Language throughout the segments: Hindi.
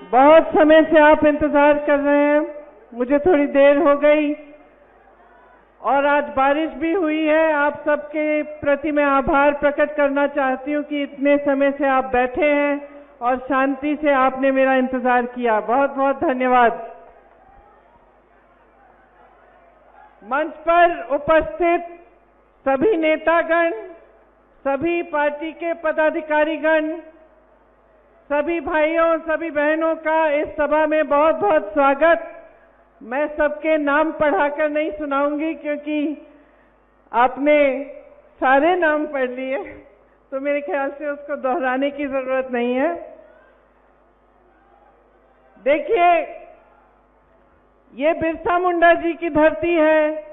बहुत समय से आप इंतजार कर रहे हैं, मुझे थोड़ी देर हो गई और आज बारिश भी हुई है। आप सबके प्रति मैं आभार प्रकट करना चाहती हूँ कि इतने समय से आप बैठे हैं और शांति से आपने मेरा इंतजार किया। बहुत बहुत धन्यवाद। मंच पर उपस्थित सभी नेतागण, सभी पार्टी के पदाधिकारीगण, सभी भाइयों, सभी बहनों का इस सभा में बहुत बहुत स्वागत। मैं सबके नाम पढ़ाकर नहीं सुनाऊंगी क्योंकि आपने सारे नाम पढ़ लिए, तो मेरे ख्याल से उसको दोहराने की जरूरत नहीं है। देखिए, ये बिरसा मुंडा जी की धरती है,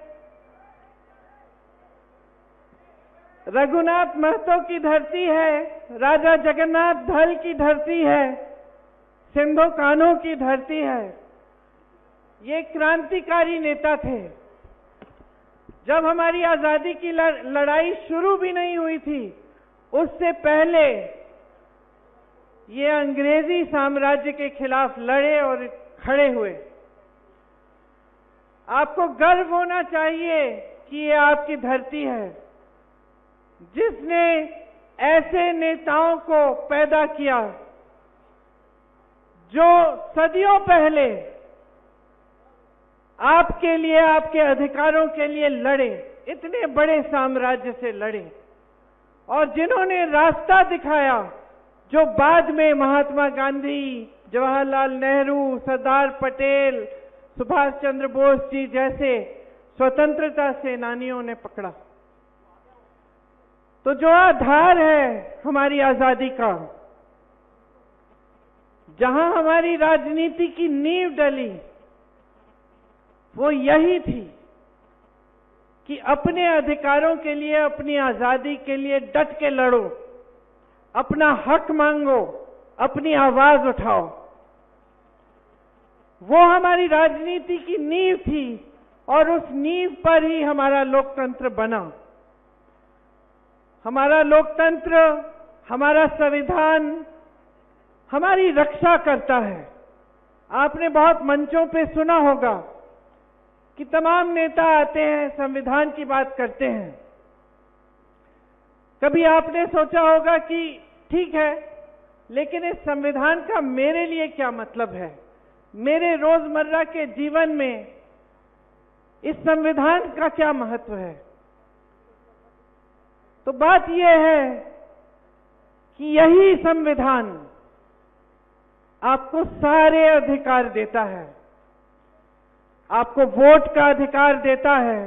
रघुनाथ महतो की धरती है, राजा जगन्नाथ धल की धरती है, सिंधो कान्हो की धरती है। ये क्रांतिकारी नेता थे। जब हमारी आजादी की लड़ाई शुरू भी नहीं हुई थी, उससे पहले ये अंग्रेजी साम्राज्य के खिलाफ लड़े और खड़े हुए। आपको गर्व होना चाहिए कि ये आपकी धरती है जिसने ऐसे नेताओं को पैदा किया जो सदियों पहले आपके लिए, आपके अधिकारों के लिए लड़े, इतने बड़े साम्राज्य से लड़े और जिन्होंने रास्ता दिखाया जो बाद में महात्मा गांधी, जवाहरलाल नेहरू, सरदार पटेल, सुभाष चंद्र बोस जी जैसे स्वतंत्रता सेनानियों ने पकड़ा। तो जो आधार है हमारी आजादी का, जहां हमारी राजनीति की नींव डली, वो यही थी कि अपने अधिकारों के लिए, अपनी आजादी के लिए डट के लड़ो, अपना हक मांगो, अपनी आवाज उठाओ। वो हमारी राजनीति की नींव थी और उस नींव पर ही हमारा लोकतंत्र बना। हमारा लोकतंत्र, हमारा संविधान हमारी रक्षा करता है। आपने बहुत मंचों पे सुना होगा कि तमाम नेता आते हैं, संविधान की बात करते हैं। कभी आपने सोचा होगा कि ठीक है, लेकिन इस संविधान का मेरे लिए क्या मतलब है, मेरे रोजमर्रा के जीवन में इस संविधान का क्या महत्व है? तो बात यह है कि यही संविधान आपको सारे अधिकार देता है। आपको वोट का अधिकार देता है,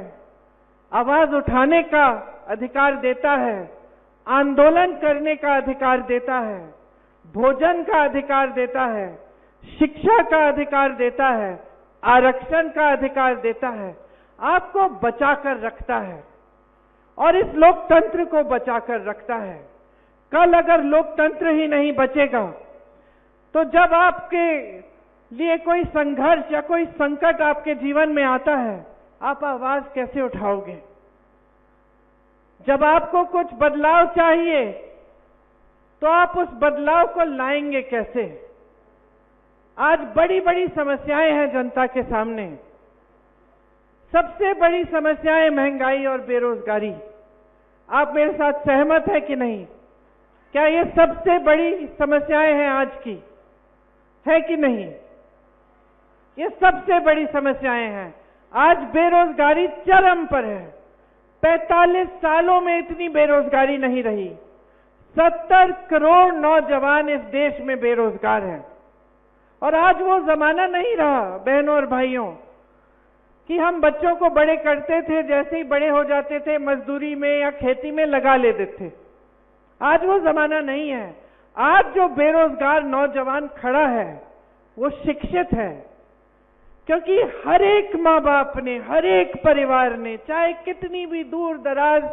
आवाज उठाने का अधिकार देता है, आंदोलन करने का अधिकार देता है, भोजन का अधिकार देता है, शिक्षा का अधिकार देता है, आरक्षण का अधिकार देता है। आपको बचाकर रखता है और इस लोकतंत्र को बचाकर रखता है। कल अगर लोकतंत्र ही नहीं बचेगा तो जब आपके लिए कोई संघर्ष या कोई संकट आपके जीवन में आता है, आप आवाज कैसे उठाओगे? जब आपको कुछ बदलाव चाहिए तो आप उस बदलाव को लाएंगे कैसे? आज बड़ी बड़ी समस्याएं हैं जनता के सामने। सबसे बड़ी समस्याएं महंगाई और बेरोजगारी। आप मेरे साथ सहमत है कि नहीं? क्या ये सबसे बड़ी समस्याएं हैं आज की, है कि नहीं? ये सबसे बड़ी समस्याएं हैं। आज बेरोजगारी चरम पर है। 45 सालों में इतनी बेरोजगारी नहीं रही। 70 करोड़ नौजवान इस देश में बेरोजगार हैं। और आज वो जमाना नहीं रहा बहनों और भाइयों कि हम बच्चों को बड़े करते थे, जैसे ही बड़े हो जाते थे मजदूरी में या खेती में लगा लेते थे। आज वो जमाना नहीं है। आज जो बेरोजगार नौजवान खड़ा है वो शिक्षित है, क्योंकि हर एक माँ बाप ने, हर एक परिवार ने, चाहे कितनी भी दूर दराज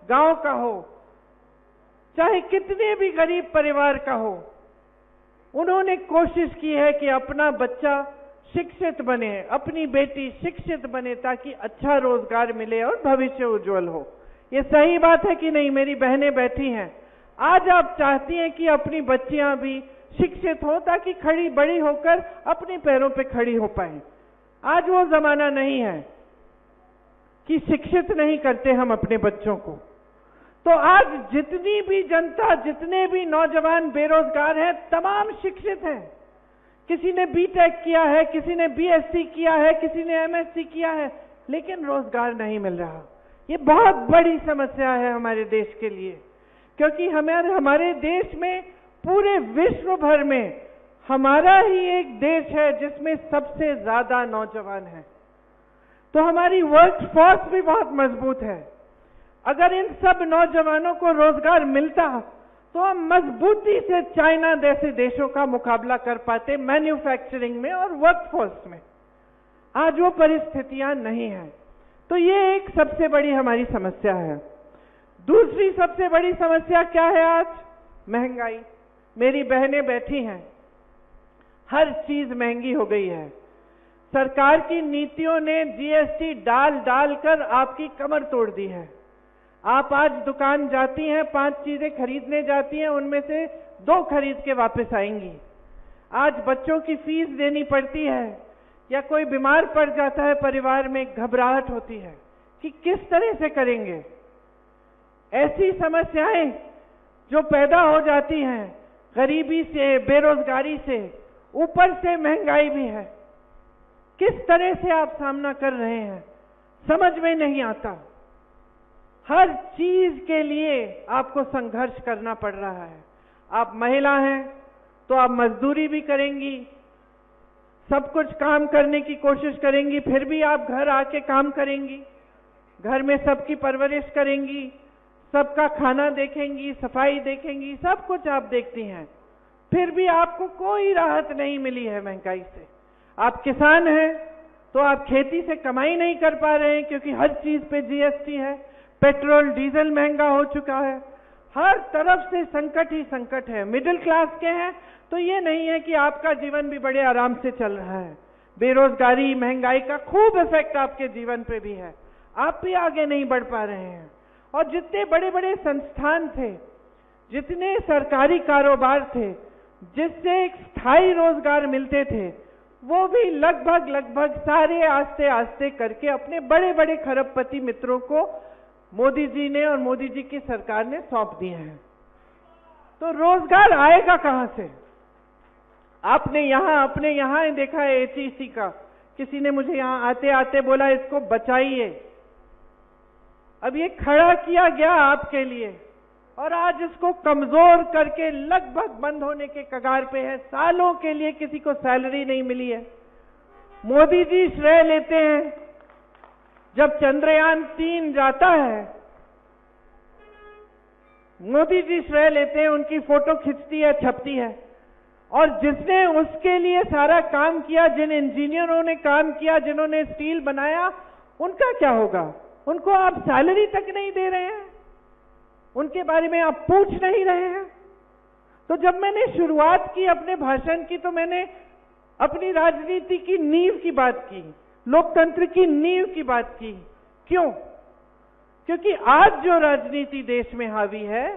गांव का हो, चाहे कितने भी गरीब परिवार का हो, उन्होंने कोशिश की है कि अपना बच्चा शिक्षित बने, अपनी बेटी शिक्षित बने, ताकि अच्छा रोजगार मिले और भविष्य उज्जवल हो। ये सही बात है कि नहीं? मेरी बहनें बैठी हैं, आज आप चाहती हैं कि अपनी बच्चियां भी शिक्षित हो, ताकि बड़ी होकर अपने पैरों पे खड़ी हो पाए। आज वो जमाना नहीं है कि शिक्षित नहीं करते हम अपने बच्चों को। तो आज जितनी भी जनता, जितने भी नौजवान बेरोजगार हैं, तमाम शिक्षित हैं। किसी ने बीटेक किया है, किसी ने बीएससी किया है, किसी ने एमएससी किया है, लेकिन रोजगार नहीं मिल रहा। ये बहुत बड़ी समस्या है हमारे देश के लिए, क्योंकि हमारे देश में, पूरे विश्व भर में हमारा ही एक देश है जिसमें सबसे ज्यादा नौजवान हैं। तो हमारी वर्क फोर्स भी बहुत मजबूत है। अगर इन सब नौजवानों को रोजगार मिलता तो हम मजबूती से चाइना जैसे देशों का मुकाबला कर पाते मैन्युफैक्चरिंग में और वर्कफोर्स में। आज वो परिस्थितियां नहीं है। तो ये एक सबसे बड़ी हमारी समस्या है। दूसरी सबसे बड़ी समस्या क्या है आज? महंगाई। मेरी बहनें बैठी हैं, हर चीज महंगी हो गई है। सरकार की नीतियों ने जीएसटी डाल कर आपकी कमर तोड़ दी है। आप आज दुकान जाती हैं, 5 चीजें खरीदने जाती हैं, उनमें से 2 खरीद के वापस आएंगी। आज बच्चों की फीस देनी पड़ती है, या कोई बीमार पड़ जाता है परिवार में, घबराहट होती है कि किस तरह से करेंगे। ऐसी समस्याएं जो पैदा हो जाती हैं गरीबी से, बेरोजगारी से, ऊपर से महंगाई भी है, किस तरह से आप सामना कर रहे हैं समझ में नहीं आता। हर चीज के लिए आपको संघर्ष करना पड़ रहा है। आप महिला हैं तो आप मजदूरी भी करेंगी, सब कुछ काम करने की कोशिश करेंगी, फिर भी आप घर आके काम करेंगी, घर में सबकी परवरिश करेंगी, सबका खाना देखेंगी, सफाई देखेंगी, सब कुछ आप देखती हैं, फिर भी आपको कोई राहत नहीं मिली है महंगाई से। आप किसान हैं तो आप खेती से कमाई नहीं कर पा रहे हैं, क्योंकि हर चीज पे जीएसटी है, पेट्रोल डीजल महंगा हो चुका है, हर तरफ से संकट ही संकट है। मिडिल क्लास के हैं तो ये नहीं है कि आपका जीवन भी बड़े आराम से चल रहा है। बेरोजगारी, महंगाई का खूब इफेक्ट आपके जीवन पे भी है, आप भी आगे नहीं बढ़ पा रहे हैं। और जितने बड़े बड़े संस्थान थे, जितने सरकारी कारोबार थे, जिससे एक स्थायी रोजगार मिलते थे, वो भी लगभग सारे आस्ते आस्ते करके अपने बड़े बड़े खरबपति मित्रों को मोदी जी ने और मोदी जी की सरकार ने सौंप दिए हैं। तो रोजगार आएगा कहां से? आपने अपने यहां देखा है एचईसी का, किसी ने मुझे यहां आते आते बोला इसको बचाइए। अब ये खड़ा किया गया आपके लिए, और आज इसको कमजोर करके लगभग बंद होने के कगार पे है। सालों के लिए किसी को सैलरी नहीं मिली है। मोदी जी श्रेय लेते हैं। जब चंद्रयान 3 जाता है, मोदी जी श्रेय लेते हैं, उनकी फोटो खिंचती है, छपती है। और जिसने उसके लिए सारा काम किया, जिन इंजीनियरों ने काम किया, जिन्होंने स्टील बनाया, उनका क्या होगा? उनको आप सैलरी तक नहीं दे रहे हैं, उनके बारे में आप पूछ नहीं रहे हैं। तो जब मैंने शुरुआत की अपने भाषण की, तो मैंने अपनी राजनीति की नींव की बात की, लोकतंत्र की नींव की बात की। क्यों? क्योंकि आज जो राजनीति देश में हावी है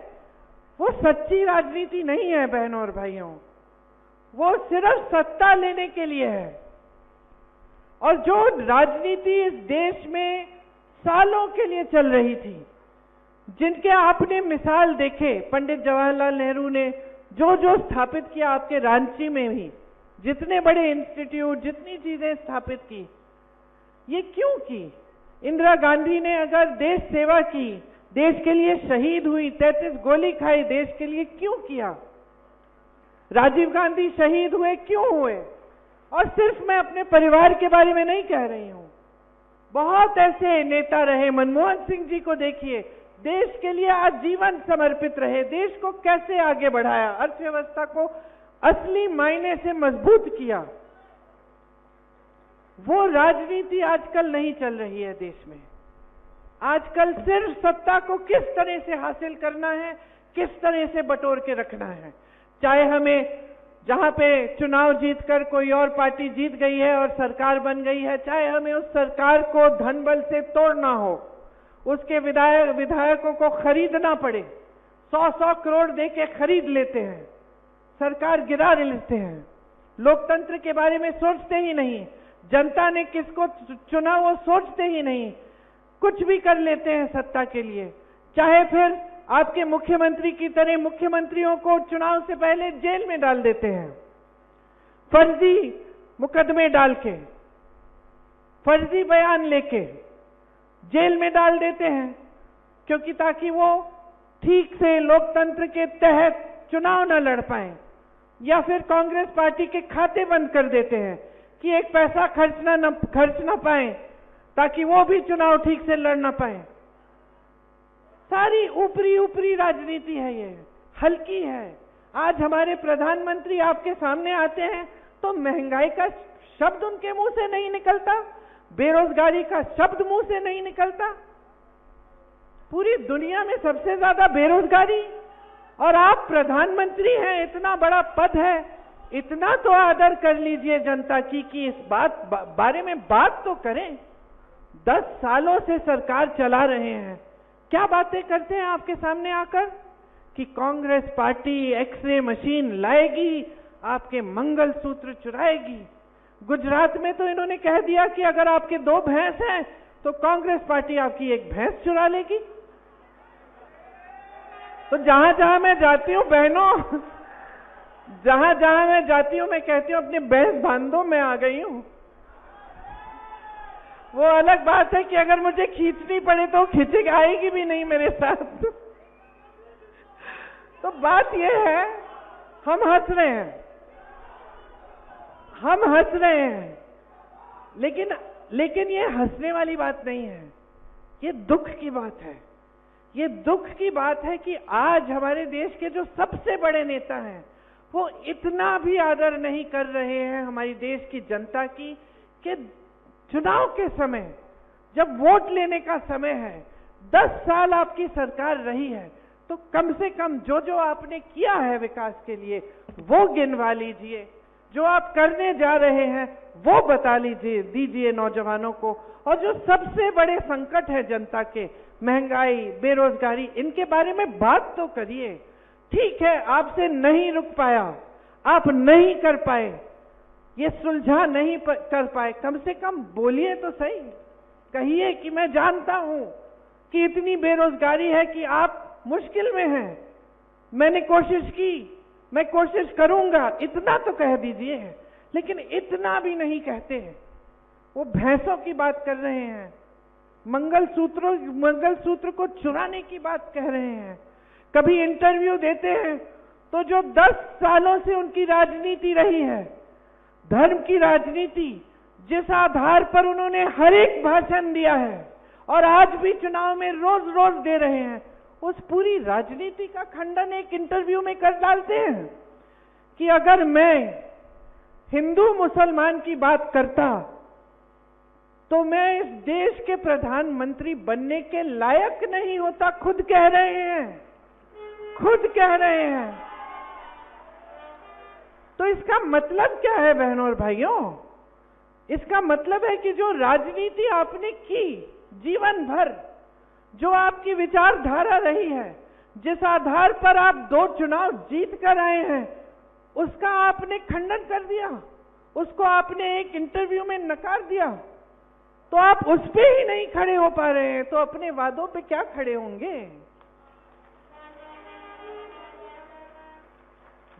वो सच्ची राजनीति नहीं है बहनों और भाइयों, वो सिर्फ सत्ता लेने के लिए है। और जो राजनीति इस देश में सालों के लिए चल रही थी, जिनके आपने मिसाल देखे, पंडित जवाहरलाल नेहरू ने जो स्थापित किया, आपके रांची में भी जितने बड़े इंस्टीट्यूट, जितनी चीजें स्थापित की, ये क्यों की? इंदिरा गांधी ने अगर देश सेवा की, देश के लिए शहीद हुई, 33 गोली खाई, देश के लिए क्यों किया? राजीव गांधी शहीद हुए, क्यों हुए? और सिर्फ मैं अपने परिवार के बारे में नहीं कह रही हूं, बहुत ऐसे नेता रहे। मनमोहन सिंह जी को देखिए, देश के लिए आजीवन समर्पित रहे, देश को कैसे आगे बढ़ाया, अर्थव्यवस्था को असली मायने से मजबूत किया। वो राजनीति आजकल नहीं चल रही है देश में। आजकल सिर्फ सत्ता को किस तरह से हासिल करना है, किस तरह से बटोर के रखना है। चाहे हमें जहां पे चुनाव जीतकर कोई और पार्टी जीत गई है और सरकार बन गई है, चाहे हमें उस सरकार को धन बल से तोड़ना हो, उसके विधायकों को खरीदना पड़े, 100-100 करोड़ देके खरीद लेते हैं। सरकार गिरा लेते हैं, लोकतंत्र के बारे में सोचते ही नहीं, जनता ने किसको चुना वो सोचते ही नहीं, कुछ भी कर लेते हैं सत्ता के लिए। चाहे फिर आपके मुख्यमंत्री की तरह मुख्यमंत्रियों को चुनाव से पहले जेल में डाल देते हैं, फर्जी मुकदमे डाल के, फर्जी बयान लेके जेल में डाल देते हैं, क्योंकि ताकि वो ठीक से लोकतंत्र के तहत चुनाव न लड़ पाए। या फिर कांग्रेस पार्टी के खाते बंद कर देते हैं कि एक पैसा खर्च ना पाए, ताकि वो भी चुनाव ठीक से लड़ ना पाए। सारी ऊपरी राजनीति है, ये हल्की है। आज हमारे प्रधानमंत्री आपके सामने आते हैं तो महंगाई का शब्द उनके मुंह से नहीं निकलता, बेरोजगारी का शब्द मुंह से नहीं निकलता। पूरी दुनिया में सबसे ज्यादा बेरोजगारी, और आप प्रधानमंत्री हैं, इतना बड़ा पद है, इतना तो आदर कर लीजिए जनता की कि इस बारे में बात तो करें। 10 सालों से सरकार चला रहे हैं, क्या बातें करते हैं आपके सामने आकर कि कांग्रेस पार्टी एक्सरे मशीन लाएगी, आपके मंगलसूत्र चुराएगी। गुजरात में तो इन्होंने कह दिया कि अगर आपके 2 भैंस हैं तो कांग्रेस पार्टी आपकी 1 भैंस चुरा लेगी। तो जहां जहां मैं जाती हूं बहनों, जहां जहां मैं जाती हूं मैं कहती हूं अपनी भैंस बांध दो, मैं आ गई हूं। वो अलग बात है कि अगर मुझे खींचनी पड़े तो खींचे आएगी भी नहीं मेरे साथ। तो बात ये है, हम हंस रहे हैं, लेकिन ये हंसने वाली बात नहीं है, ये दुख की बात है। ये दुख की बात है कि आज हमारे देश के जो सबसे बड़े नेता हैं वो इतना भी आदर नहीं कर रहे हैं हमारी देश की जनता की, कि चुनाव के समय जब वोट लेने का समय है, 10 साल आपकी सरकार रही है, तो कम से कम जो आपने किया है विकास के लिए वो गिनवा लीजिए, जो आप करने जा रहे हैं वो बता दीजिए नौजवानों को। और जो सबसे बड़े संकट है जनता के, महंगाई, बेरोजगारी, इनके बारे में बात तो करिए। ठीक है, आपसे नहीं रुक पाया, आप नहीं कर पाए, ये सुलझा नहीं कर पाए, कम से कम बोलिए तो सही, कहिए कि मैं जानता हूं कि इतनी बेरोजगारी है कि आप मुश्किल में हैं, मैंने कोशिश की, मैं कोशिश करूंगा, इतना तो कह दीजिए। लेकिन इतना भी नहीं कहते हैं, वो भैंसों की बात कर रहे हैं, मंगलसूत्र को चुराने की बात कह रहे हैं। कभी इंटरव्यू देते हैं तो जो 10 सालों से उनकी राजनीति रही है, धर्म की राजनीति, जिस आधार पर उन्होंने हर एक भाषण दिया है और आज भी चुनाव में रोज रोज दे रहे हैं, उस पूरी राजनीति का खंडन एक इंटरव्यू में कर डालते हैं कि अगर मैं हिंदू मुसलमान की बात करता तो मैं इस देश के प्रधानमंत्री बनने के लायक नहीं होता। खुद कह रहे हैं, खुद कह रहे हैं। तो इसका मतलब क्या है बहनों और भाइयों? इसका मतलब है कि जो राजनीति आपने की जीवन भर, जो आपकी विचारधारा रही है, जिस आधार पर आप 2 चुनाव जीत कर आए हैं, उसका आपने खंडन कर दिया, उसको आपने एक इंटरव्यू में नकार दिया। तो आप उस पे ही नहीं खड़े हो पा रहे हैं तो अपने वादों पे क्या खड़े होंगे?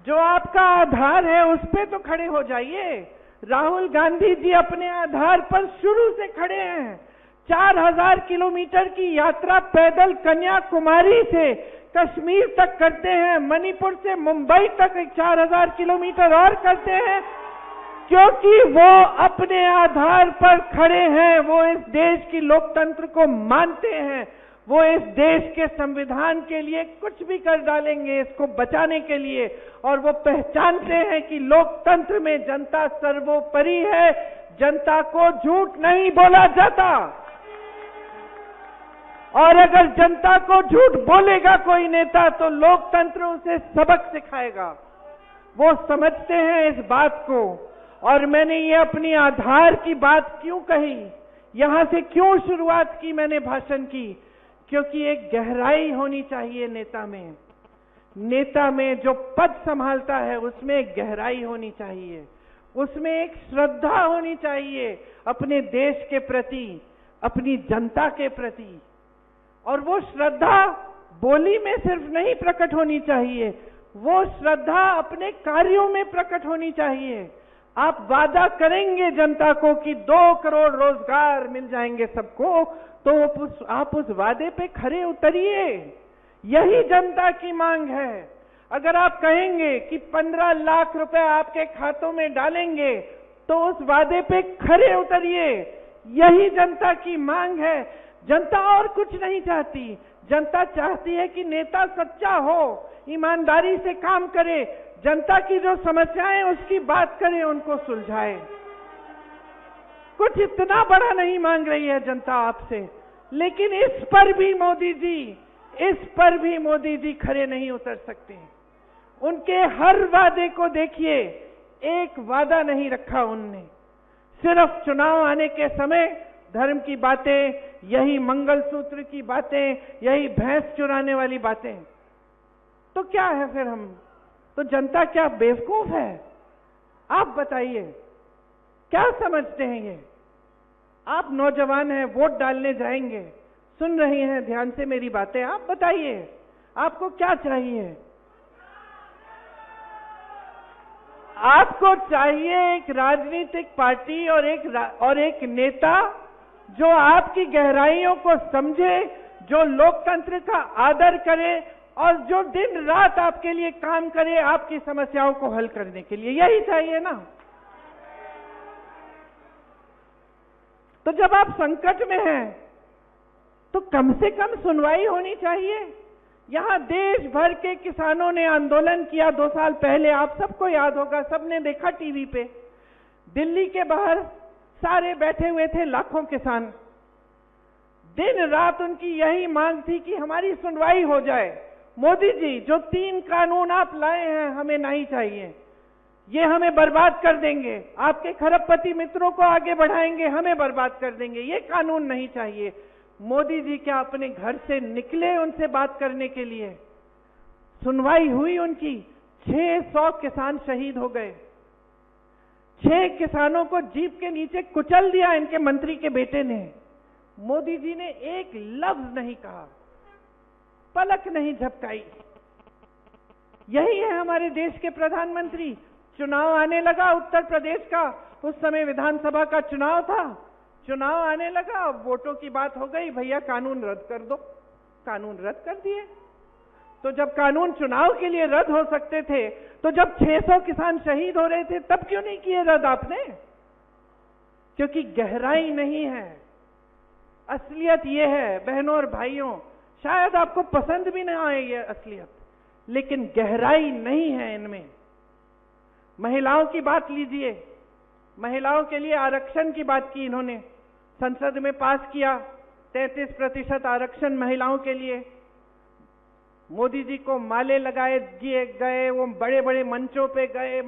जो आपका आधार है उस पे तो खड़े हो जाइए। राहुल गांधी जी अपने आधार पर शुरू से खड़े हैं। 4000 किलोमीटर की यात्रा पैदल कन्याकुमारी से कश्मीर तक करते हैं, मणिपुर से मुंबई तक 4000 किलोमीटर और करते हैं, क्योंकि वो अपने आधार पर खड़े हैं। वो इस देश की लोकतंत्र को मानते हैं, वो इस देश के संविधान के लिए कुछ भी कर डालेंगे इसको बचाने के लिए, और वो पहचानते हैं कि लोकतंत्र में जनता सर्वोपरि है, जनता को झूठ नहीं बोला जाता। और अगर जनता को झूठ बोलेगा कोई नेता तो लोकतंत्र उसे सबक सिखाएगा। वो समझते हैं इस बात को। और मैंने ये अपनी आधार की बात क्यों कही, यहां से क्यों शुरुआत की मैंने भाषण की, क्योंकि एक गहराई होनी चाहिए नेता में। नेता में जो पद संभालता है उसमें एक गहराई होनी चाहिए, उसमें एक श्रद्धा होनी चाहिए अपने देश के प्रति, अपनी जनता के प्रति। और वो श्रद्धा बोली में सिर्फ नहीं प्रकट होनी चाहिए, वो श्रद्धा अपने कार्यों में प्रकट होनी चाहिए। आप वादा करेंगे जनता को कि 2 करोड़ रोजगार मिल जाएंगे सबको, तो आप उस वादे पे खरे उतरिए। यही जनता की मांग है। अगर आप कहेंगे कि 15 लाख रुपए आपके खातों में डालेंगे, तो उस वादे पे खरे उतरिए। यही जनता की मांग है। जनता और कुछ नहीं चाहती। जनता चाहती है कि नेता सच्चा हो, ईमानदारी से काम करे, जनता की जो समस्याएं उसकी बात करे, उनको सुलझाए। कुछ इतना बड़ा नहीं मांग रही है जनता आपसे, लेकिन इस पर भी मोदी जी खरे नहीं उतर सकते। उनके हर वादे को देखिए, एक वादा नहीं रखा उनने। सिर्फ चुनाव आने के समय धर्म की बातें, यही मंगलसूत्र की बातें, यही भैंस चुराने वाली बातें। तो क्या है फिर हम? तो जनता क्या बेवकूफ है? आप बताइए, क्या समझते हैं ये? आप नौजवान हैं, वोट डालने जाएंगे, सुन रही हैं ध्यान से मेरी बातें। आप बताइए, आपको क्या चाहिए? आपको चाहिए एक राजनीतिक पार्टी और एक नेता जो आपकी गहराइयों को समझे, जो लोकतंत्र का आदर करे और जो दिन रात आपके लिए काम करे, आपकी समस्याओं को हल करने के लिए। यही चाहिए ना? तो जब आप संकट में हैं, तो कम से कम सुनवाई होनी चाहिए। यहां देश भर के किसानों ने आंदोलन किया 2 साल पहले, आप सबको याद होगा, सबने देखा टीवी पे। दिल्ली के बाहर सारे बैठे हुए थे, लाखों किसान। दिन रात उनकी यही मांग थी कि हमारी सुनवाई हो जाए। मोदी जी, जो 3 कानून आप लाए हैं हमें नहीं चाहिए, ये हमें बर्बाद कर देंगे, आपके खरबपति मित्रों को आगे बढ़ाएंगे, हमें बर्बाद कर देंगे, ये कानून नहीं चाहिए। मोदी जी क्या अपने घर से निकले उनसे बात करने के लिए? सुनवाई हुई उनकी। 600 किसान शहीद हो गए। 6 किसानों को जीप के नीचे कुचल दिया इनके मंत्री के बेटे ने। मोदी जी ने एक लफ्ज नहीं कहा, पलक नहीं झपकाई। यही है हमारे देश के प्रधानमंत्री। चुनाव आने लगा उत्तर प्रदेश का, उस समय विधानसभा का चुनाव था। चुनाव आने लगा, वोटों की बात हो गई, भैया कानून रद्द कर दो। कानून रद्द कर दिए। तो जब कानून चुनाव के लिए रद्द हो सकते थे, तो जब 600 किसान शहीद हो रहे थे, तब क्यों नहीं किए रद्द आपने? क्योंकि गहराई नहीं है। असलियत ये है बहनों और भाइयों, शायद आपको पसंद भी ना आए ये असलियत, लेकिन गहराई नहीं है इनमें। महिलाओं की बात लीजिए। महिलाओं के लिए आरक्षण की बात की इन्होंने, संसद में पास किया 33% आरक्षण महिलाओं के लिए। मोदी जी को माले लगाए दिए गए, वो बड़े बड़े मंचों पे गए,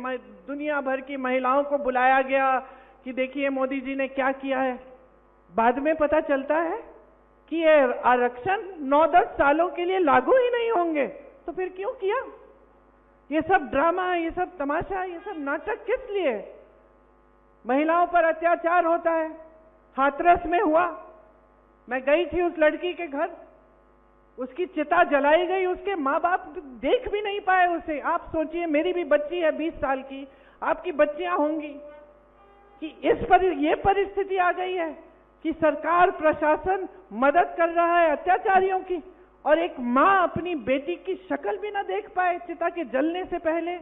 दुनिया भर की महिलाओं को बुलाया गया कि देखिए मोदी जी ने क्या किया है। बाद में पता चलता है कि ये आरक्षण 9-10 सालों के लिए लागू ही नहीं होंगे। तो फिर क्यों किया? ये सब ड्रामा, ये सब तमाशा, ये सब नाटक किस लिए? महिलाओं पर अत्याचार होता है। हाथरस में हुआ, मैं गई थी उस लड़की के घर, उसकी चिता जलाई गई, उसके माँ बाप देख भी नहीं पाए उसे। आप सोचिए, मेरी भी बच्ची है 20 साल की, आपकी बच्चियां होंगी, कि ये परिस्थिति आ गई है कि सरकार प्रशासन मदद कर रहा है अत्याचारियों की, और एक माँ अपनी बेटी की शक्ल भी ना देख पाए चिता के जलने से पहले।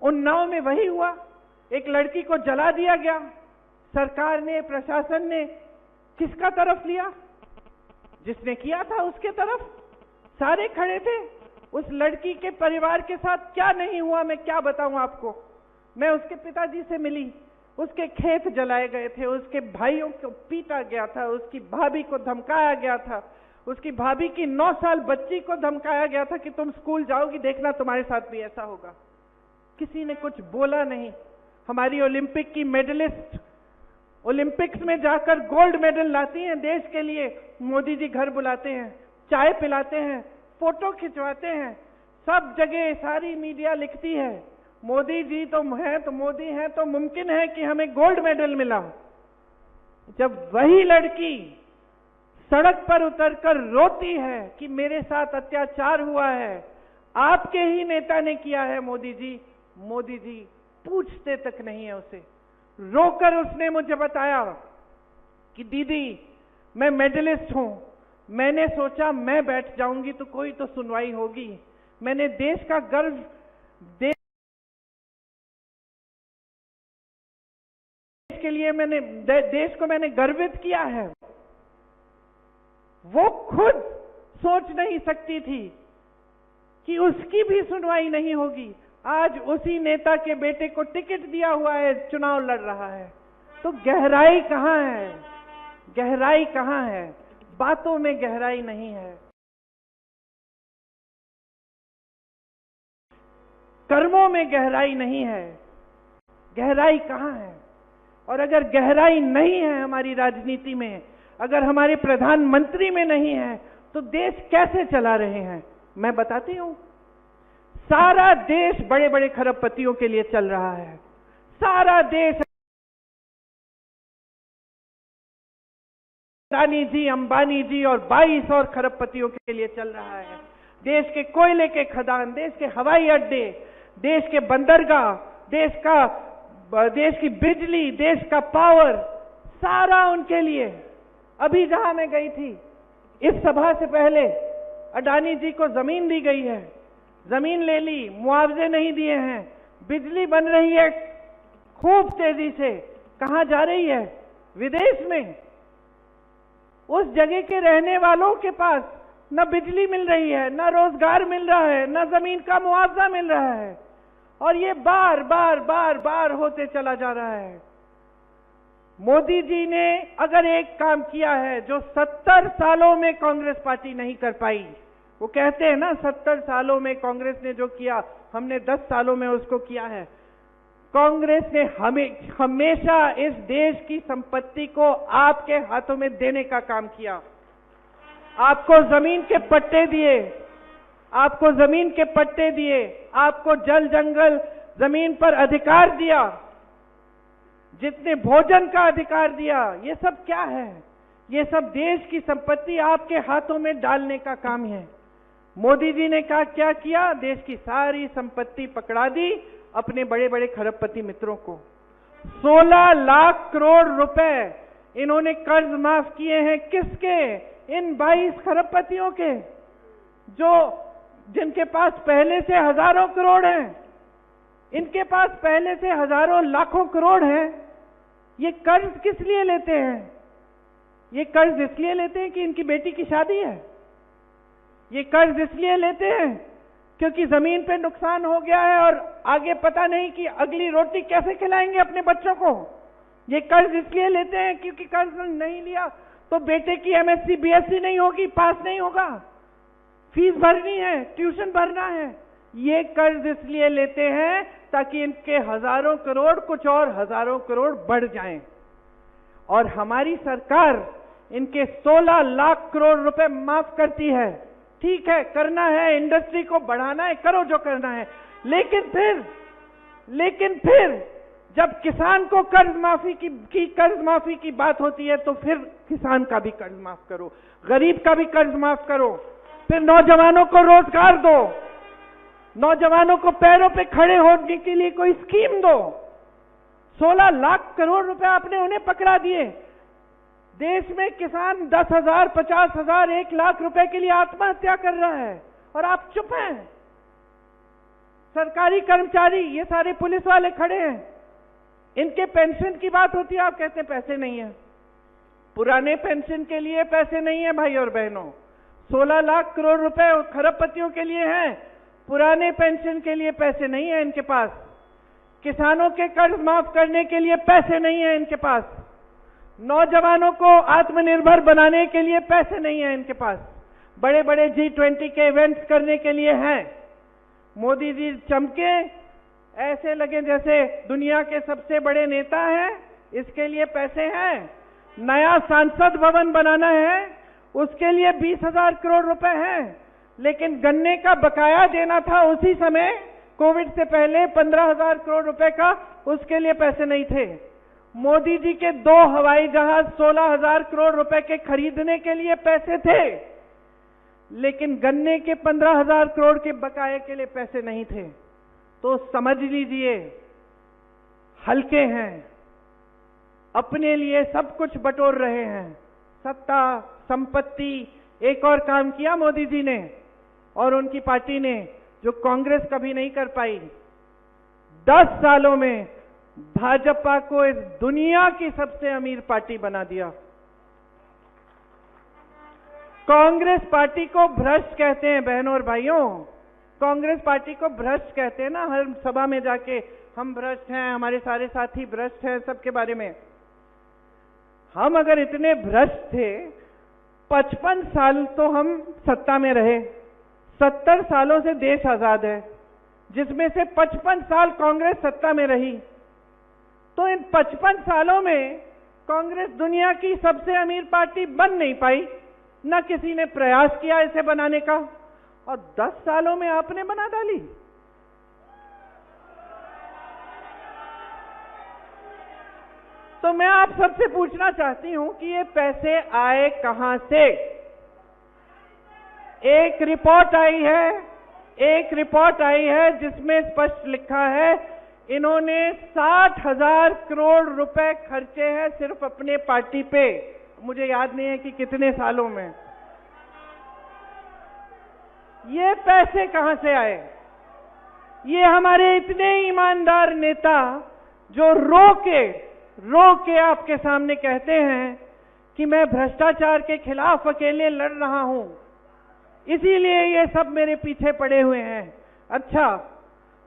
उन्नाव में वही हुआ, एक लड़की को जला दिया गया। सरकार ने, प्रशासन ने किसका तरफ लिया? जिसने किया था उसके तरफ सारे खड़े थे। उस लड़की के परिवार के साथ क्या नहीं हुआ मैं क्या बताऊं आपको। मैं उसके पिताजी से मिली, उसके खेत जलाए गए थे, उसके भाइयों को पीटा गया था, उसकी भाभी को धमकाया गया था, उसकी भाभी की 9 साल बच्ची को धमकाया गया था कि तुम स्कूल जाओगी, देखना तुम्हारे साथ भी ऐसा होगा। किसी ने कुछ बोला नहीं। हमारी ओलंपिक की मेडलिस्ट ओलंपिक्स में जाकर गोल्ड मेडल लाती हैं देश के लिए, मोदी जी घर बुलाते हैं, चाय पिलाते हैं, फोटो खिंचवाते हैं, सब जगह सारी मीडिया लिखती है मोदी जी तो हैं, तो मोदी हैं तो मुमकिन है कि हमें गोल्ड मेडल मिला। जब वही लड़की सड़क पर उतरकर रोती है कि मेरे साथ अत्याचार हुआ है, आपके ही नेता ने किया है मोदी जी पूछते तक नहीं है उसे। रोकर उसने मुझे बताया कि दीदी मैं मेडलिस्ट हूं, मैंने सोचा मैं बैठ जाऊंगी तो कोई तो सुनवाई होगी। मैंने देश का गर्व के लिए मैंने देश को मैंने गर्वित किया है। वो खुद सोच नहीं सकती थी कि उसकी भी सुनवाई नहीं होगी। आज उसी नेता के बेटे को टिकट दिया हुआ है, चुनाव लड़ रहा है। तो गहराई कहां है? गहराई कहां है? बातों में गहराई नहीं है, कर्मों में गहराई नहीं है। गहराई कहां है? और अगर गहराई नहीं है हमारी राजनीति में, अगर हमारे प्रधानमंत्री में नहीं है, तो देश कैसे चला रहे हैं? मैं बताती हूं। सारा देश बड़े बड़े खरबपतियों के लिए चल रहा है। सारा देश अडानी जी, अंबानी जी और 22 और खरबपतियों के लिए चल रहा है। देश के कोयले के खदान, देश के हवाई अड्डे, देश के बंदरगाह, देश की बिजली, देश का पावर, सारा उनके लिए। अभी जहां मैं गई थी, इस सभा से पहले अडानी जी को जमीन दी गई है, जमीन ले ली, मुआवजे नहीं दिए हैं, बिजली बन रही है खूब तेजी से। कहां जा रही है? विदेश में। उस जगह के रहने वालों के पास न बिजली मिल रही है, न रोजगार मिल रहा है, न जमीन का मुआवजा मिल रहा है, और ये बार बार होते चला जा रहा है। मोदी जी ने अगर एक काम किया है जो 70 सालों में कांग्रेस पार्टी नहीं कर पाई, वो कहते हैं ना 70 सालों में कांग्रेस ने जो किया हमने 10 सालों में उसको किया है। कांग्रेस ने हमेशा इस देश की संपत्ति को आपके हाथों में देने का काम किया। आपको जमीन के पट्टे दिए, आपको जमीन के पट्टे दिए, आपको जल जंगल जमीन पर अधिकार दिया, जितने भोजन का अधिकार दिया। ये सब क्या है? ये सब देश की संपत्ति आपके हाथों में डालने का काम है। मोदी जी ने क्या किया? देश की सारी संपत्ति पकड़ा दी अपने बड़े बड़े खरबपति मित्रों को। 16 लाख करोड़ रुपए इन्होंने कर्ज माफ किए हैं। किसके? इन 22 खरबपतियों के, जिनके पास पहले से हजारों करोड़ हैं। इनके पास पहले से हजारों लाखों करोड़ हैं। ये कर्ज किस लिए लेते हैं? ये कर्ज इसलिए लेते हैं कि इनकी बेटी की शादी है। ये कर्ज इसलिए लेते हैं क्योंकि जमीन पे नुकसान हो गया है और आगे पता नहीं कि अगली रोटी कैसे खिलाएंगे अपने बच्चों को। ये कर्ज इसलिए लेते हैं क्योंकि कर्ज नहीं लिया तो बेटे की एमएससी बीएससी नहीं होगी, पास नहीं होगा, फीस भरनी है, ट्यूशन भरना है। ये कर्ज इसलिए लेते हैं ताकि इनके हजारों करोड़ कुछ और हजारों करोड़ बढ़ जाएं। और हमारी सरकार इनके 16 लाख करोड़ रुपए माफ करती है। ठीक है, करना है, इंडस्ट्री को बढ़ाना है, करो जो करना है, लेकिन फिर जब किसान को कर्ज माफी की बात होती है तो फिर किसान का भी कर्ज माफ करो, गरीब का भी कर्ज माफ करो, फिर नौजवानों को रोजगार दो, नौजवानों को पैरों पे खड़े होने के लिए कोई स्कीम दो। 16 लाख करोड़ रुपए आपने उन्हें पकड़ा दिए। देश में किसान 10,000, 50,000, 1 लाख रुपए के लिए आत्महत्या कर रहा है और आप चुप हैं। सरकारी कर्मचारी, ये सारे पुलिस वाले खड़े हैं, इनके पेंशन की बात होती है, आप कहते हैं पैसे नहीं है। पुराने पेंशन के लिए पैसे नहीं है भाई और बहनों। 16 लाख करोड़ रुपए खरबपतियों के लिए हैं, पुराने पेंशन के लिए पैसे नहीं है इनके पास। किसानों के कर्ज माफ करने के लिए पैसे नहीं है इनके पास। नौजवानों को आत्मनिर्भर बनाने के लिए पैसे नहीं है इनके पास। बड़े बड़े G20 के इवेंट्स करने के लिए हैं। मोदी जी चमके, ऐसे लगे जैसे दुनिया के सबसे बड़े नेता हैं, इसके लिए पैसे हैं। नया संसद भवन बनाना है, उसके लिए 20,000 करोड़ रुपए हैं। लेकिन गन्ने का बकाया देना था उसी समय, कोविड से पहले 15,000 करोड़ रुपए का, उसके लिए पैसे नहीं थे। मोदी जी के 2 हवाई जहाज 16,000 करोड़ रुपए के खरीदने के लिए पैसे थे, लेकिन गन्ने के 15,000 करोड़ के बकाये के लिए पैसे नहीं थे। तो समझ लीजिए, हल्के हैं, अपने लिए सब कुछ बटोर रहे हैं, सत्ता, संपत्ति। एक और काम किया मोदी जी ने और उनकी पार्टी ने, जो कांग्रेस कभी नहीं कर पाई। 10 सालों में भाजपा को इस दुनिया की सबसे अमीर पार्टी बना दिया। कांग्रेस पार्टी को भ्रष्ट कहते हैं बहनों और भाइयों, कांग्रेस पार्टी को भ्रष्ट कहते हैं ना, हर सभा में जाके हम भ्रष्ट हैं, हमारे सारे साथी भ्रष्ट हैं, सबके बारे में। हम अगर इतने भ्रष्ट थे, 55 साल तो हम सत्ता में रहे, 70 सालों से देश आजाद है, जिसमें से 55 साल कांग्रेस सत्ता में रही। तो इन 55 सालों में कांग्रेस दुनिया की सबसे अमीर पार्टी बन नहीं पाई, न किसी ने प्रयास किया इसे बनाने का, और 10 सालों में आपने बना डाली। तो मैं आप सबसे पूछना चाहती हूं कि ये पैसे आए कहां से? एक रिपोर्ट आई है जिसमें स्पष्ट लिखा है, इन्होंने 60,000 करोड़ रुपए खर्चे हैं सिर्फ अपने पार्टी पे। मुझे याद नहीं है कि कितने सालों में। ये पैसे कहां से आए? ये हमारे इतने ईमानदार नेता जो रो के आपके सामने कहते हैं कि मैं भ्रष्टाचार के खिलाफ अकेले लड़ रहा हूं, इसीलिए ये सब मेरे पीछे पड़े हुए हैं। अच्छा,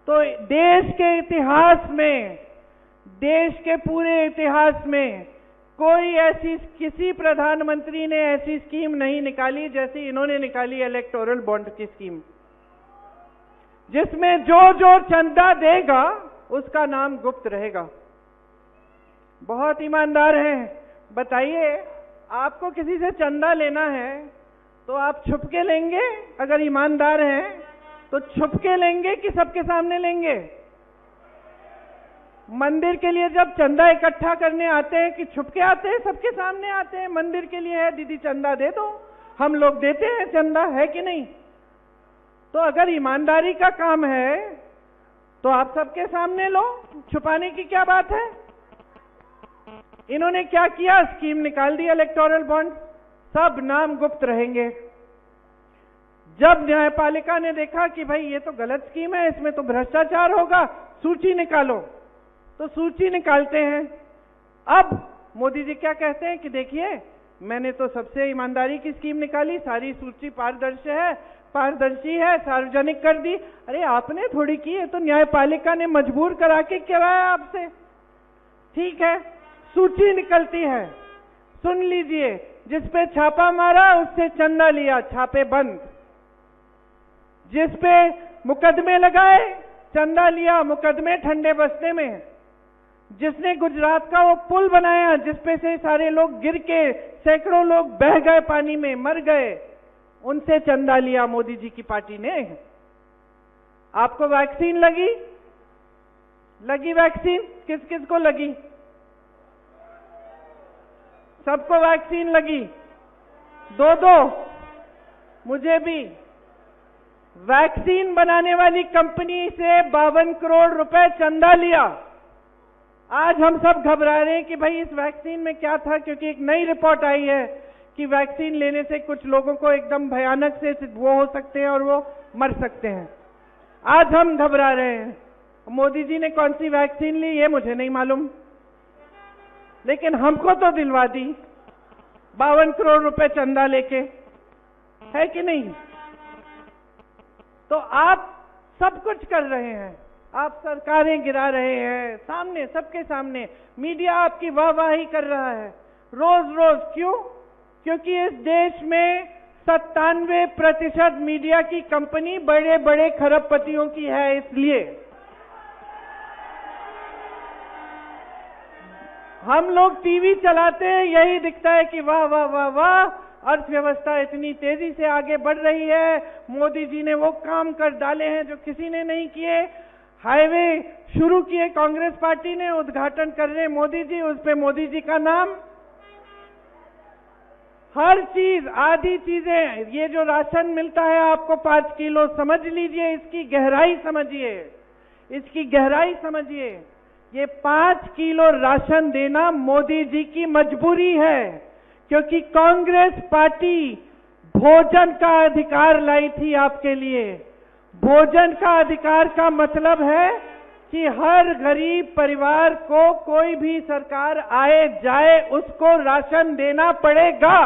तो देश के इतिहास में, देश के पूरे इतिहास में कोई ऐसी, किसी प्रधानमंत्री ने ऐसी स्कीम नहीं निकाली जैसी इन्होंने निकाली, इलेक्टोरल बॉन्ड की स्कीम, जिसमें जो चंदा देगा उसका नाम गुप्त रहेगा। बहुत ईमानदार हैं। बताइए, आपको किसी से चंदा लेना है तो आप छुप के लेंगे? अगर ईमानदार हैं तो छुप के लेंगे कि सबके सामने लेंगे? मंदिर के लिए जब चंदा इकट्ठा करने आते हैं कि छुप के आते हैं, सबके सामने आते हैं? मंदिर के लिए है, दीदी चंदा दे दो, हम लोग देते हैं चंदा, है कि नहीं? तो अगर ईमानदारी का काम है तो आप सबके सामने लो, छुपाने की क्या बात है? इन्होंने क्या किया? स्कीम निकाल दी इलेक्टोरल बॉन्ड, सब नाम गुप्त रहेंगे। जब न्यायपालिका ने देखा कि भाई ये तो गलत स्कीम है, इसमें तो भ्रष्टाचार होगा, सूची निकालो, तो सूची निकालते हैं। अब मोदी जी क्या कहते हैं कि देखिए, मैंने तो सबसे ईमानदारी की स्कीम निकाली, सारी सूची पारदर्शी है, सार्वजनिक कर दी। अरे आपने थोड़ी की है, तो न्यायपालिका ने मजबूर करा के कराया आपसे। ठीक है, सूची निकलती है, सुन लीजिए, जिस पे छापा मारा उससे चंदा लिया, छापे बंद। जिस पे मुकदमे लगाए, चंदा लिया, मुकदमे ठंडे बस्ते में। जिसने गुजरात का वो पुल बनाया जिसपे से सारे लोग गिर के, सैकड़ों लोग बह गए, पानी में मर गए, उनसे चंदा लिया मोदी जी की पार्टी ने। आपको वैक्सीन लगी वैक्सीन? किस किस को लगी? सबको वैक्सीन लगी, 2-2। मुझे भी। वैक्सीन बनाने वाली कंपनी से 52 करोड़ रुपए चंदा लिया। आज हम सब घबरा रहे हैं कि भाई इस वैक्सीन में क्या था, क्योंकि एक नई रिपोर्ट आई है कि वैक्सीन लेने से कुछ लोगों को एकदम भयानक से वो हो सकते हैं और वो मर सकते हैं। आज हम घबरा रहे हैं। मोदी जी ने कौन सी वैक्सीन ली ये मुझे नहीं मालूम, लेकिन हमको तो दिलवा दी 52 करोड़ रुपए चंदा लेके, है कि नहीं? तो आप सब कुछ कर रहे हैं, आप सरकारें गिरा रहे हैं, सामने, सबके सामने मीडिया आपकी वाहवाही कर रहा है रोज रोज। क्यों? क्योंकि इस देश में 97% मीडिया की कंपनी बड़े बड़े खरबपतियों की है। इसलिए हम लोग टीवी चलाते हैं, यही दिखता है कि वाह वाह वाह वाह, अर्थव्यवस्था इतनी तेजी से आगे बढ़ रही है, मोदी जी ने वो काम कर डाले हैं जो किसी ने नहीं किए। हाईवे शुरू किए कांग्रेस पार्टी ने, उद्घाटन कर रहे मोदी जी, उस पे मोदी जी का नाम। हर चीज, आधी चीजें, ये जो राशन मिलता है आपको 5 किलो, समझ लीजिए, इसकी गहराई समझिए, इसकी गहराई समझिए। ये 5 किलो राशन देना मोदी जी की मजबूरी है, क्योंकि कांग्रेस पार्टी भोजन का अधिकार लाई थी आपके लिए। भोजन का अधिकार का मतलब है कि हर गरीब परिवार को, कोई भी सरकार आए जाए, उसको राशन देना पड़ेगा।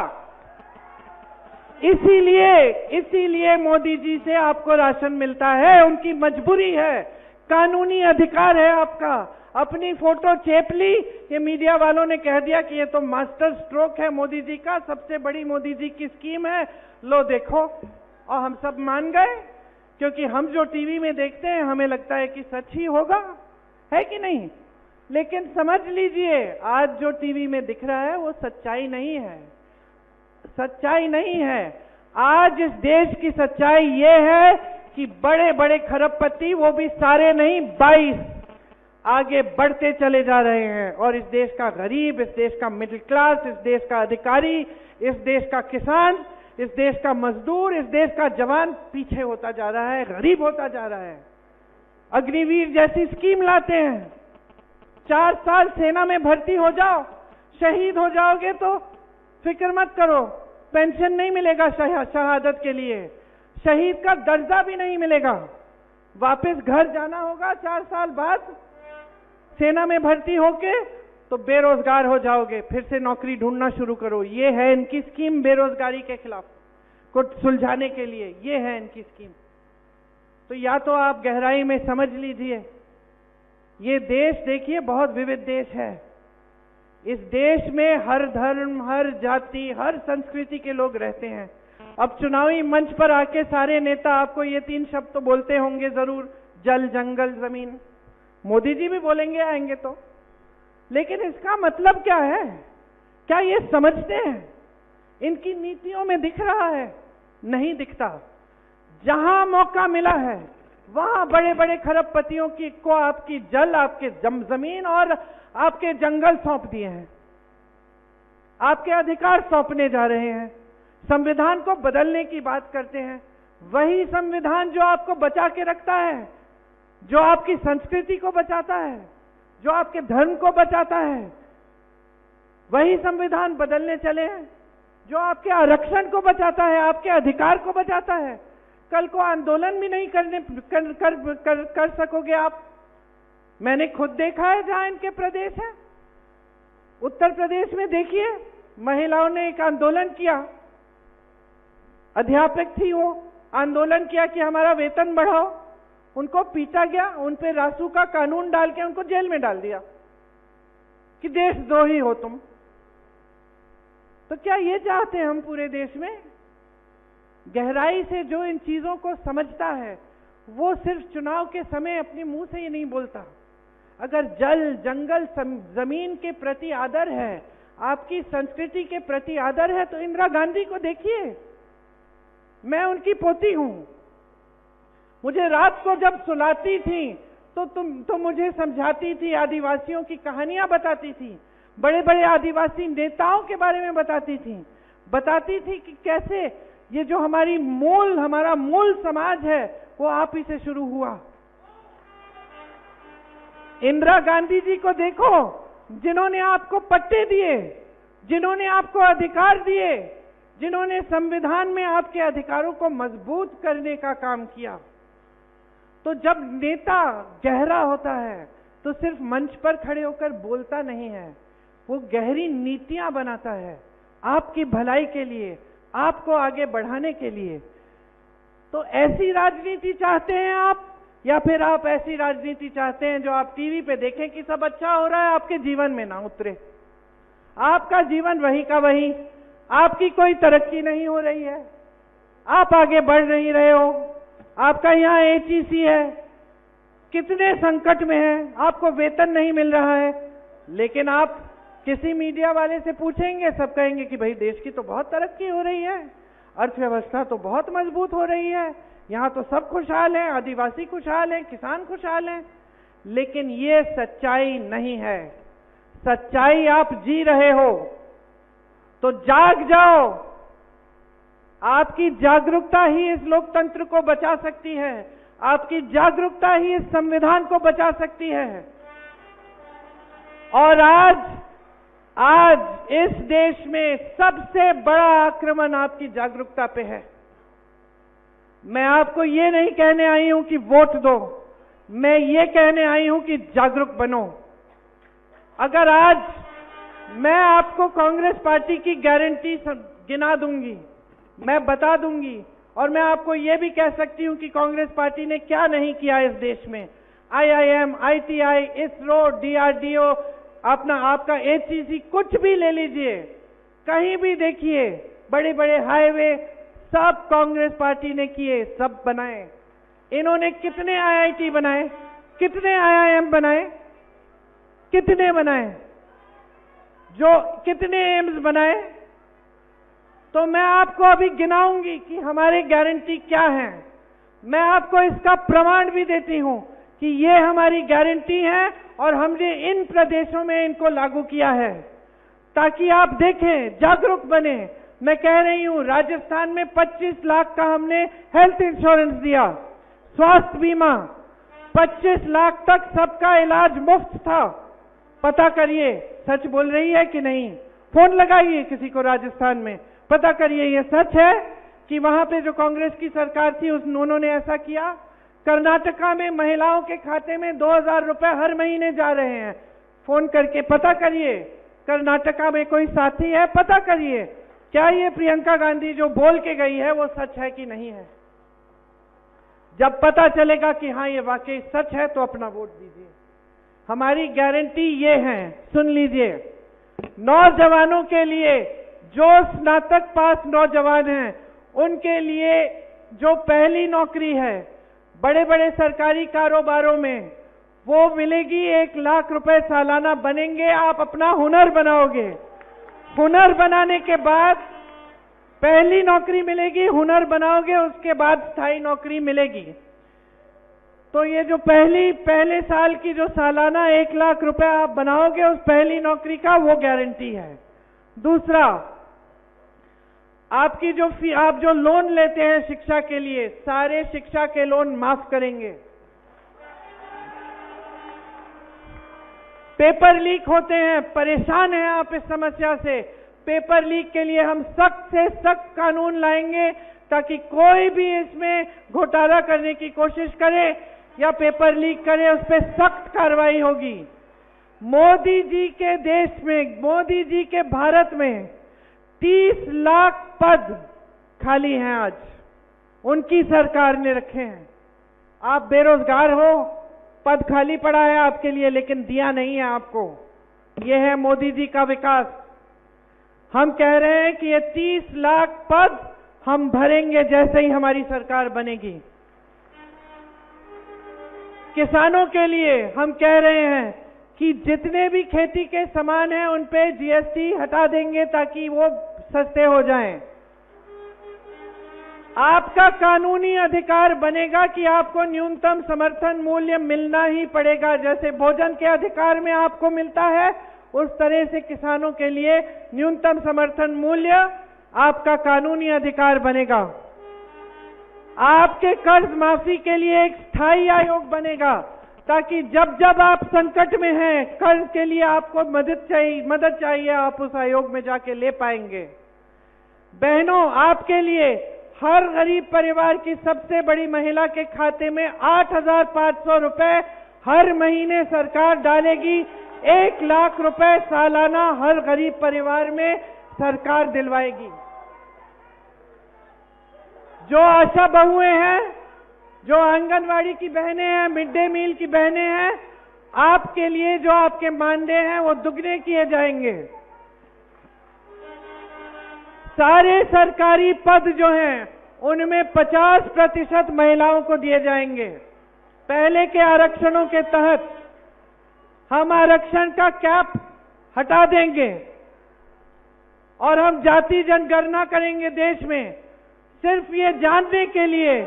इसीलिए मोदी जी से आपको राशन मिलता है, उनकी मजबूरी है, कानूनी अधिकार है आपका। अपनी फोटो चेप ली, ये मीडिया वालों ने कह दिया कि ये तो मास्टर स्ट्रोक है मोदी जी का, सबसे बड़ी मोदी जी की स्कीम है, लो देखो, और हम सब मान गए, क्योंकि हम जो टीवी में देखते हैं हमें लगता है कि सच ही होगा, है कि नहीं? लेकिन समझ लीजिए, आज जो टीवी में दिख रहा है वो सच्चाई नहीं है, सच्चाई नहीं है। आज इस देश की सच्चाई ये है कि बड़े बड़े खरबपति, वो भी सारे नहीं, 22 आगे बढ़ते चले जा रहे हैं, और इस देश का गरीब, इस देश का मिडिल क्लास, इस देश का अधिकारी, इस देश का किसान, इस देश का मजदूर, इस देश का जवान पीछे होता जा रहा है, गरीब होता जा रहा है। अग्निवीर जैसी स्कीम लाते हैं, 4 साल सेना में भर्ती हो जाओ, शहीद हो जाओगे तो फिक्र मत करो, पेंशन नहीं मिलेगा शहादत के लिए, शहीद का दर्जा भी नहीं मिलेगा, वापस घर जाना होगा 4 साल बाद सेना में भर्ती होके, तो बेरोजगार हो जाओगे, फिर से नौकरी ढूंढना शुरू करो। ये है इनकी स्कीम, बेरोजगारी के खिलाफ को सुलझाने के लिए, ये है इनकी स्कीम। तो या तो आप गहराई में समझ लीजिए, ये देश देखिए बहुत विविध देश है। इस देश में हर धर्म, हर जाति, हर संस्कृति के लोग रहते हैं। अब चुनावी मंच पर आके सारे नेता आपको ये 3 शब्द तो बोलते होंगे जरूर, जल, जंगल, जमीन, मोदी जी भी बोलेंगे आएंगे तो, लेकिन इसका मतलब क्या है? क्या ये समझते हैं? इनकी नीतियों में दिख रहा है? नहीं दिखता। जहां मौका मिला है वहां बड़े बड़े खरबपतियों को आपकी जल, आपके जमीन और आपके जंगल सौंप दिए हैं, आपके अधिकार सौंपने जा रहे हैं, संविधान को बदलने की बात करते हैं। वही संविधान जो आपको बचा के रखता है, जो आपकी संस्कृति को बचाता है, जो आपके धर्म को बचाता है, वही संविधान बदलने चले हैं, जो आपके आरक्षण को बचाता है, आपके अधिकार को बचाता है। कल को आंदोलन भी नहीं कर सकोगे आप। मैंने खुद देखा है जहां इनके प्रदेश है, उत्तर प्रदेश में देखिए, महिलाओं ने एक आंदोलन किया, अध्यापक थी वो, आंदोलन किया कि हमारा वेतन बढ़ाओ, उनको पीटा गया, उन पे रासू का कानून डाल के उनको जेल में डाल दिया कि देशद्रोही हो तुम। तो क्या ये चाहते हैं हम पूरे देश में? गहराई से जो इन चीजों को समझता है वो सिर्फ चुनाव के समय अपने मुंह से ही नहीं बोलता। अगर जल, जंगल, जमीन के प्रति आदर है, आपकी संस्कृति के प्रति आदर है, तो इंदिरा गांधी को देखिए, मैं उनकी पोती हूं। मुझे रात को जब सुलाती थी तो मुझे समझाती थी, आदिवासियों की कहानियां बताती थी, बड़े बड़े आदिवासी नेताओं के बारे में बताती थी कि कैसे ये जो हमारा मूल समाज है वो आप ही से शुरू हुआ। इंदिरा गांधी जी को देखो, जिन्होंने आपको पट्टे दिए, जिन्होंने आपको अधिकार दिए, जिन्होंने संविधान में आपके अधिकारों को मजबूत करने का काम किया। तो जब नेता गहरा होता है तो सिर्फ मंच पर खड़े होकर बोलता नहीं है, वो गहरी नीतियां बनाता है आपकी भलाई के लिए, आपको आगे बढ़ाने के लिए। तो ऐसी राजनीति चाहते हैं आप, या फिर आप ऐसी राजनीति चाहते हैं जो आप टीवी पे देखें कि सब अच्छा हो रहा है, आपके जीवन में ना उतरे, आपका जीवन वही का वही, आपकी कोई तरक्की नहीं हो रही है, आप आगे बढ़ नहीं रहे हो, आपका यहाँ HEC है, कितने संकट में है, आपको वेतन नहीं मिल रहा है, लेकिन आप किसी मीडिया वाले से पूछेंगे, सब कहेंगे कि भाई देश की तो बहुत तरक्की हो रही है, अर्थव्यवस्था तो बहुत मजबूत हो रही है, यहाँ तो सब खुशहाल हैं, आदिवासी खुशहाल हैं, किसान खुशहाल हैं। लेकिन ये सच्चाई नहीं है। सच्चाई आप जी रहे हो तो जाग जाओ। आपकी जागरूकता ही इस लोकतंत्र को बचा सकती है, आपकी जागरूकता ही इस संविधान को बचा सकती है। और आज इस देश में सबसे बड़ा आक्रमण आपकी जागरूकता पे है। मैं आपको ये नहीं कहने आई हूं कि वोट दो, मैं ये कहने आई हूं कि जागरूक बनो। अगर आज मैं आपको कांग्रेस पार्टी की गारंटी गिना दूंगी, मैं बता दूंगी, और मैं आपको ये भी कह सकती हूं कि कांग्रेस पार्टी ने क्या नहीं किया इस देश में। IIM, ITI, इसरो, DRDO, आपका HEC, कुछ भी ले लीजिए, कहीं भी देखिए, बड़े बड़े हाईवे सब कांग्रेस पार्टी ने किए, सब बनाए। इन्होंने कितने IIT बनाए, कितने IIM बनाए, कितने बनाए, जो कितने एम्स बनाए? तो मैं आपको अभी गिनाऊंगी कि हमारी गारंटी क्या है। मैं आपको इसका प्रमाण भी देती हूं कि ये हमारी गारंटी है और हमने इन प्रदेशों में इनको लागू किया है, ताकि आप देखें, जागरूक बने। मैं कह रही हूं, राजस्थान में 25 लाख का हमने हेल्थ इंश्योरेंस दिया, स्वास्थ्य बीमा, 25 लाख तक सबका इलाज मुफ्त था। पता करिए सच बोल रही है कि नहीं, फोन लगाइए किसी को राजस्थान में, पता करिए ये सच है कि वहां पे जो कांग्रेस की सरकार थी उन्होंने ऐसा किया। कर्नाटका में महिलाओं के खाते में 2000 रुपए हर महीने जा रहे हैं। फोन करके पता करिए, कर्नाटका में कोई साथी है, पता करिए क्या ये प्रियंका गांधी जो बोल के गई है वो सच है कि नहीं है। जब पता चलेगा कि हाँ ये वाकई सच है तो अपना वोट दीजिए। हमारी गारंटी ये है, सुन लीजिए। नौजवानों के लिए, जो स्नातक पास नौजवान हैं, उनके लिए जो पहली नौकरी है बड़े बड़े सरकारी कारोबारों में, वो मिलेगी 1 लाख रुपए सालाना बनेंगे। आप अपना हुनर बनाओगे, हुनर बनाने के बाद पहली नौकरी मिलेगी, हुनर बनाओगे, उसके बाद स्थायी नौकरी मिलेगी। तो ये जो पहले साल की जो सालाना 1 लाख रुपए आप बनाओगे उस पहली नौकरी का, वो गारंटी है। दूसरा, आपकी आप जो लोन लेते हैं शिक्षा के लिए, सारे शिक्षा के लोन माफ करेंगे। पेपर लीक होते हैं, परेशान हैं आप इस समस्या से, पेपर लीक के लिए हम सख्त से सख्त कानून लाएंगे, ताकि कोई भी इसमें घोटाला करने की कोशिश करे या पेपर लीक करे, उस पर सख्त कार्रवाई होगी। मोदी जी के देश में, मोदी जी के भारत में 30 लाख पद खाली हैं आज, उनकी सरकार ने रखे हैं। आप बेरोजगार हो, पद खाली पड़ा है आपके लिए, लेकिन दिया नहीं है आपको। यह है मोदी जी का विकास। हम कह रहे हैं कि ये 30 लाख पद हम भरेंगे जैसे ही हमारी सरकार बनेगी। किसानों के लिए हम कह रहे हैं कि जितने भी खेती के सामान हैं उन पे GST हटा देंगे ताकि वो सस्ते हो जाएं। आपका कानूनी अधिकार बनेगा कि आपको न्यूनतम समर्थन मूल्य मिलना ही पड़ेगा। जैसे भोजन के अधिकार में आपको मिलता है, उस तरह से किसानों के लिए न्यूनतम समर्थन मूल्य आपका कानूनी अधिकार बनेगा। आपके कर्ज माफी के लिए एक स्थायी आयोग बनेगा, ताकि जब जब आप संकट में हैं, कर्ज के लिए आपको मदद चाहिए, आप उस आयोग में जाके ले पाएंगे। बहनों, आपके लिए हर गरीब परिवार की सबसे बड़ी महिला के खाते में 8,500 रुपए हर महीने सरकार डालेगी। 1 लाख रुपए सालाना हर गरीब परिवार में सरकार दिलवाएगी। जो आशा बहुएं हैं, जो आंगनवाड़ी की बहनें हैं, मिड डे मील की बहनें हैं, आपके लिए जो आपके मानदेय हैं वो दुगने किए जाएंगे। सारे सरकारी पद जो हैं उनमें 50% महिलाओं को दिए जाएंगे। पहले के आरक्षणों के तहत हम आरक्षण का कैप हटा देंगे और हम जाति जनगणना करेंगे देश में, सिर्फ ये जानने के लिए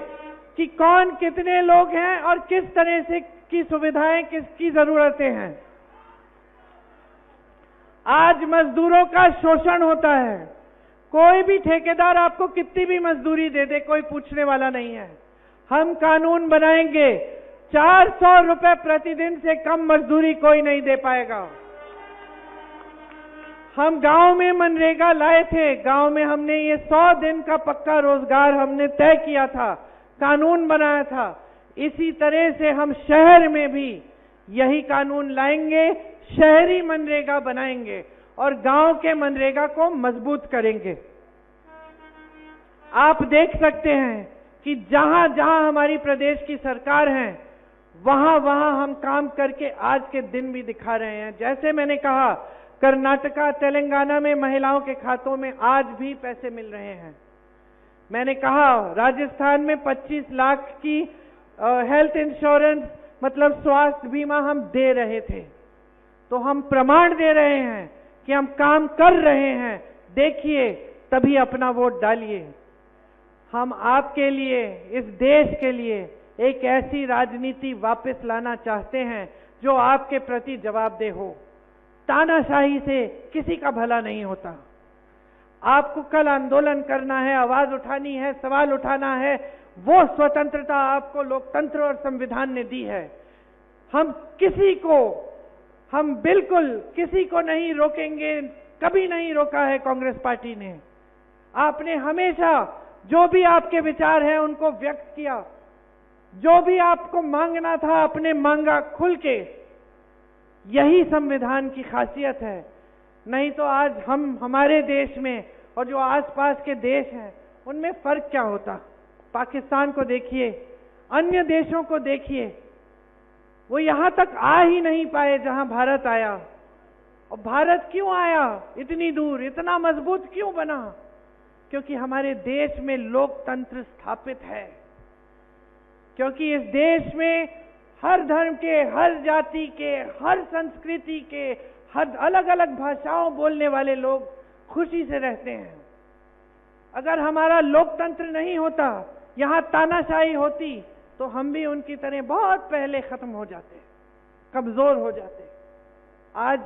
कि कौन कितने लोग हैं और किस तरह से की सुविधाएं किसकी जरूरतें हैं। आज मजदूरों का शोषण होता है, कोई भी ठेकेदार आपको कितनी भी मजदूरी दे दे, कोई पूछने वाला नहीं है। हम कानून बनाएंगे, 400 रुपए प्रतिदिन से कम मजदूरी कोई नहीं दे पाएगा। हम गांव में मनरेगा लाए थे, गांव में हमने ये 100 दिन का पक्का रोजगार हमने तय किया था, कानून बनाया था। इसी तरह से हम शहर में भी यही कानून लाएंगे, शहरी मनरेगा बनाएंगे और गांव के मनरेगा को मजबूत करेंगे। आप देख सकते हैं कि जहां जहां हमारी प्रदेश की सरकार है, वहां वहां हम काम करके आज के दिन भी दिखा रहे हैं। जैसे मैंने कहा, कर्नाटका, तेलंगाना में महिलाओं के खातों में आज भी पैसे मिल रहे हैं। मैंने कहा राजस्थान में 25 लाख की हेल्थ इंश्योरेंस मतलब स्वास्थ्य बीमा हम दे रहे थे। तो हम प्रमाण दे रहे हैं कि हम काम कर रहे हैं। देखिए, तभी अपना वोट डालिए। हम आपके लिए, इस देश के लिए एक ऐसी राजनीति वापस लाना चाहते हैं जो आपके प्रति जवाबदेह हो। तानाशाही से किसी का भला नहीं होता। आपको कल आंदोलन करना है, आवाज उठानी है, सवाल उठाना है, वो स्वतंत्रता आपको लोकतंत्र और संविधान ने दी है। हम बिल्कुल किसी को नहीं रोकेंगे, कभी नहीं रोका है कांग्रेस पार्टी ने। आपने हमेशा जो भी आपके विचार हैं उनको व्यक्त किया, जो भी आपको मांगना था आपने मांगा खुल के। यही संविधान की खासियत है। नहीं तो आज हमारे देश में और जो आसपास के देश हैं उनमें फर्क क्या होता। पाकिस्तान को देखिए, अन्य देशों को देखिए, वो यहां तक आ ही नहीं पाए जहां भारत आया। और भारत क्यों आया इतनी दूर, इतना मजबूत क्यों बना? क्योंकि हमारे देश में लोकतंत्र स्थापित है, क्योंकि इस देश में हर धर्म के, हर जाति के, हर संस्कृति के, हर अलग अलग भाषाओं बोलने वाले लोग खुशी से रहते हैं। अगर हमारा लोकतंत्र नहीं होता, यहां तानाशाही होती, तो हम भी उनकी तरह बहुत पहले खत्म हो जाते, कमजोर हो जाते। आज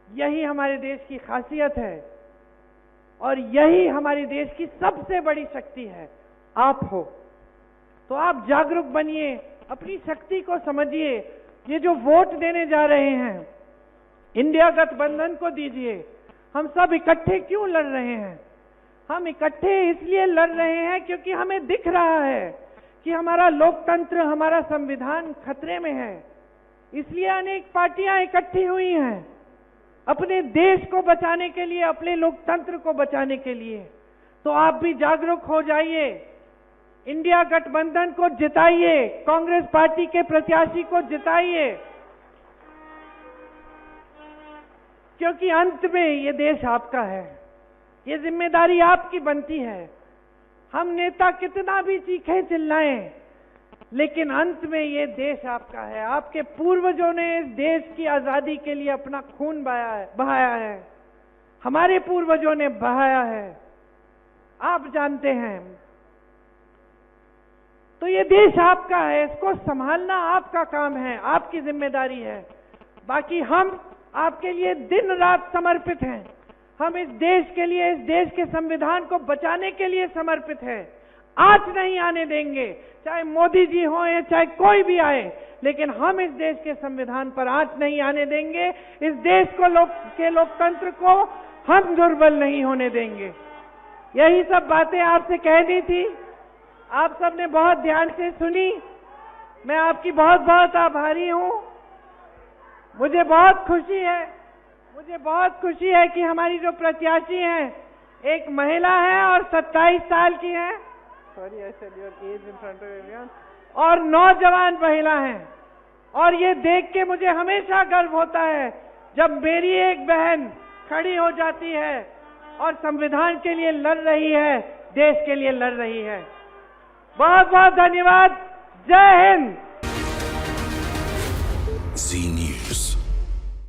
यही हमारे देश की खासियत है और यही हमारे देश की सबसे बड़ी शक्ति है। आप हो तो आप जागरूक बनिए, अपनी शक्ति को समझिए। ये जो वोट देने जा रहे हैं, इंडिया गठबंधन को दीजिए। हम सब इकट्ठे क्यों लड़ रहे हैं? हम इकट्ठे इसलिए लड़ रहे हैं क्योंकि हमें दिख रहा है कि हमारा लोकतंत्र, हमारा संविधान खतरे में है। इसलिए अनेक पार्टियां इकट्ठी हुई हैं अपने देश को बचाने के लिए, अपने लोकतंत्र को बचाने के लिए। तो आप भी जागरूक हो जाइए, इंडिया गठबंधन को जिताइए, कांग्रेस पार्टी के प्रत्याशी को जिताइए, क्योंकि अंत में ये देश आपका है। ये जिम्मेदारी आपकी बनती है। हम नेता कितना भी चीखें चिल्लाएं, लेकिन अंत में ये देश आपका है। आपके पूर्वजों ने इस देश की आजादी के लिए अपना खून बहाया है। हमारे पूर्वजों ने बहाया है, आप जानते हैं। तो ये देश आपका है, इसको संभालना आपका काम है, आपकी जिम्मेदारी है। बाकी हम आपके लिए दिन रात समर्पित हैं। हम इस देश के लिए, इस देश के संविधान को बचाने के लिए समर्पित हैं। आज नहीं आने देंगे, चाहे मोदी जी हो या चाहे कोई भी आए, लेकिन हम इस देश के संविधान पर आंच नहीं आने देंगे। इस देश को लोकतंत्र को हम दुर्बल नहीं होने देंगे। यही सब बातें आपसे कहनी थी। आप सबने बहुत ध्यान से सुनी। मैं आपकी बहुत बहुत आभारी हूं। मुझे बहुत खुशी है कि हमारी जो प्रत्याशी हैं, एक महिला है और 27 साल की है, और नौजवान महिला हैं। और ये देख के मुझे हमेशा गर्व होता है जब मेरी एक बहन खड़ी हो जाती है और संविधान के लिए लड़ रही है, देश के लिए लड़ रही है। बहुत बहुत धन्यवाद। जय हिंद।